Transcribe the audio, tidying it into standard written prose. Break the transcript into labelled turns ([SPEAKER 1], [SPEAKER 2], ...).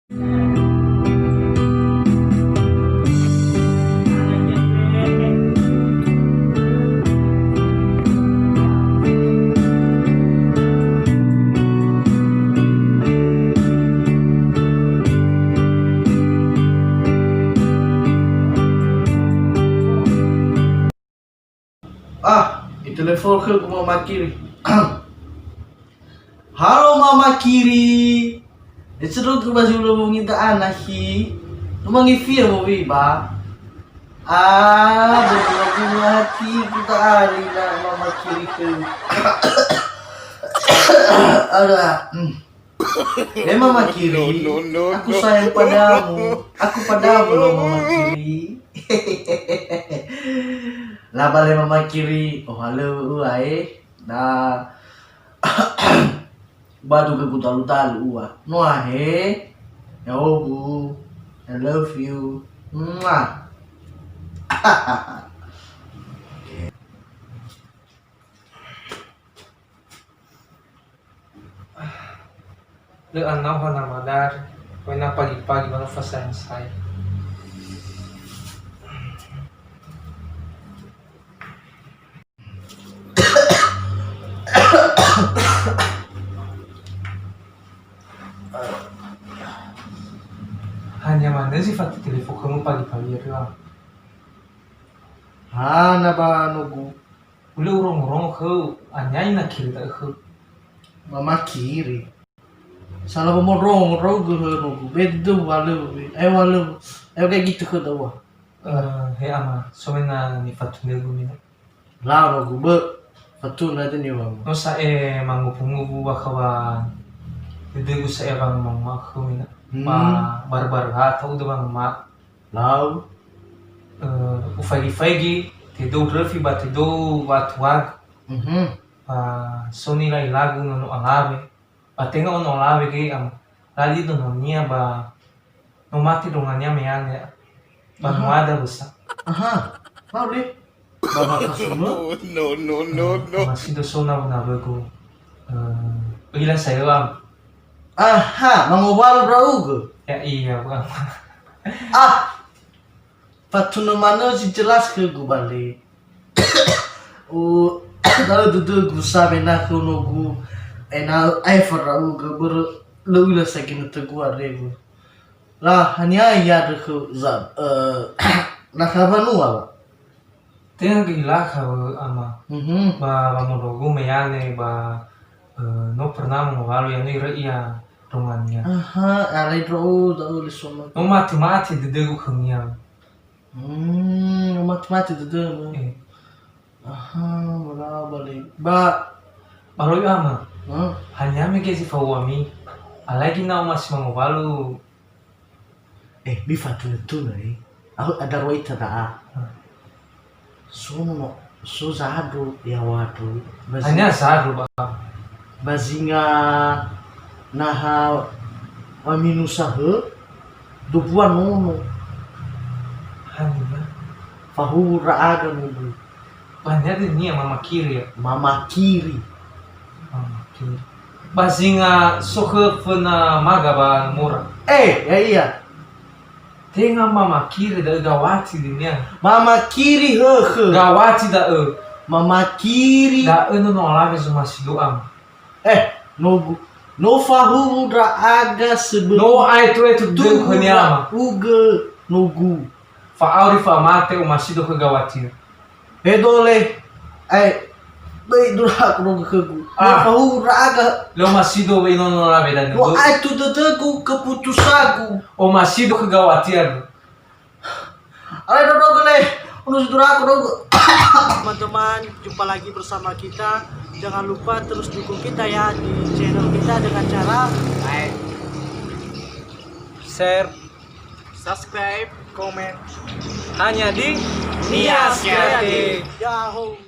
[SPEAKER 1] Telepon ke Mama Kiri. Halo Mama Kiri. Itu tuh masih belum minta anak hi. Cuma ngifi ya Bobi, ba. Berbunga hati kita hari dah Mama Kiri ke. Ada. Mama Kiri. Aku sayang padamu. Aku padamu loh Mama Kiri. Lah balik Mama Kiri. Oh halo uai. Dah. Batu ke talu-talu uah. Noah he. Ya bu. I love you. Mwah.
[SPEAKER 2] Le anau hana madar. Kau nak pagi-pagi mana fasan saya. Hanya mana sifat telepon kamu pagi-pagi itu ah?
[SPEAKER 1] Hana ba nugu.
[SPEAKER 2] Ulu urong-urong kau anyai nak kiri tak kau.
[SPEAKER 1] Mama Kiri. Salah pemorong rogo nugu. Bedu walu. Walu. Kayak gitu ke tahu.
[SPEAKER 2] He ama, soalnya ni fatun dulu ni.
[SPEAKER 1] Lah nugu be. Fatun ada ni mama.
[SPEAKER 2] No sa mangupu-ngupu bakawan. Dede gu sa bang mangmakhu ni. Bar-bar atau udah bang mak.
[SPEAKER 1] Lau.
[SPEAKER 2] Ufagi-fagi. Tido refi ba tido watuag. So nila ilagu no alabe. Patenga ono alabe ke am. Lali do niya ba. No mati do niya meyan ya. Ba no ada busa.
[SPEAKER 1] Lau le. Baba kasumo.
[SPEAKER 3] No.
[SPEAKER 2] Masih do so na bago. Ilan sayo am.
[SPEAKER 1] Mangobal braugo.
[SPEAKER 2] Ya iya bang.
[SPEAKER 1] Fatun mana sih jelas ke gue balik. Kalau duduk gue sabe nak nugu. Farau gue berlalu sakin teguar deh. Lah hanya ya dek zat. Nak apa nuwa?
[SPEAKER 2] Tengah gila kau ama. Ba modogu meyane ba no pernah mengalu yang ni ria romannya.
[SPEAKER 1] Alai dro tahu lisoma.
[SPEAKER 2] No mati dedegu kengnya.
[SPEAKER 1] Mati duduk. Bola balik.
[SPEAKER 2] Baru ama. Hanya mengisi fawami. Alagi na masih mengalu.
[SPEAKER 1] Bi fatun itu nih. Aku ada roita dah. So zadu ya wadu.
[SPEAKER 2] Hanya sadu ba.
[SPEAKER 1] Bazinga naha waminusahe dupuan nono.
[SPEAKER 2] Hanya.
[SPEAKER 1] Fahura aga nubu.
[SPEAKER 2] Banyak ni Mama Kiri ya.
[SPEAKER 1] Mama Kiri.
[SPEAKER 2] Bazinga sohe fena magaban murah.
[SPEAKER 1] Ya iya.
[SPEAKER 2] Tengah Mama Kiri da gawati dinya.
[SPEAKER 1] Mama Kiri
[SPEAKER 2] Gawati da
[SPEAKER 1] Mama Kiri.
[SPEAKER 2] Da no laga masih doang.
[SPEAKER 1] No fahura aga sebelum.
[SPEAKER 2] No itu tuh kenyama.
[SPEAKER 1] Uge nugu.
[SPEAKER 2] Fa'auri fa mate o masih do gawati.
[SPEAKER 1] Dole. Baik durhak nugu kegu. No fahura aga.
[SPEAKER 2] Lo masih do ino no labe dan.
[SPEAKER 1] No itu teteku keputusaku.
[SPEAKER 2] O masih do gawatian.
[SPEAKER 1] Alai dodo le. Unus durhak nugu. Teman-teman, jumpa lagi bersama kita. Jangan lupa terus dukung kita ya di channel kita dengan cara like,
[SPEAKER 2] share,
[SPEAKER 1] subscribe, komen.
[SPEAKER 2] Hanya di Nias Kreatif.
[SPEAKER 1] Yahoo.